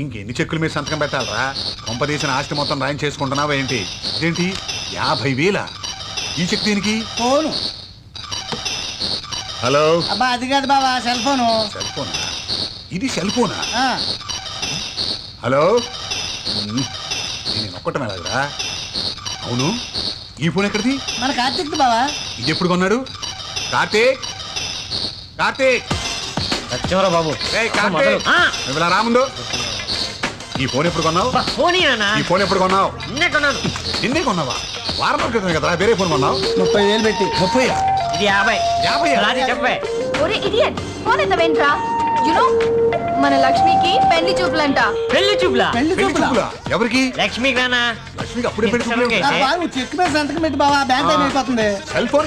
ఇంకెన్ని చెక్కుల మీద సంతకం పెట్టాలరా? కొంపదీసిన ఆస్తి మొత్తం రాయం చేసుకుంటున్నావా ఏంటి? ఏంటి 50,000? ఈ చెక్ దేనికి? ఫోను. హలో. అబ్బా అది కాదు బావా, సెల్ ఫోను. సెల్ ఫోనా? ఇది సెల్ ఫోనా? ఆ. హలో. నేను ఒక్కటం ఎలాగరా? అవును, ఈ ఫోన్ ఎక్కడిది? మన కార్తీక్ బావా. ఇది ఎప్పుడు కొన్నాడు? కార్తీక్, కార్తీక్. వచ్చారా బాబు? ఇలా రాముందు. ఈ ఫోన్ ఎప్పుడు కొన్నావు? ఈ ఫోన్ ఎప్పుడు కొన్నావు? నిన్నే కొన్నావా? వారం క్రితం కదరా వేరే ఫోన్ కొన్నావు. 30,000 పెట్టి. 30? ఇది 50. ఒరే ఇడియట్, ఫోన్ ఎత్తవేంట్రా? యు నో మన లక్ష్మికి పెళ్లి చూపులంట. పెళ్లి చూపులా? పెళ్లి పెళ్లి చూపులా? చూపులా? ఎవరికి? లక్ష్మికి రానా? లక్ష్మికి అప్పుడే పెళ్లి చూపులు? బావా నువ్వు చెక్ మీద సంతకం పెట్టి బావా, బ్యాంక్ టైం అయిపోతుంది. Cell phone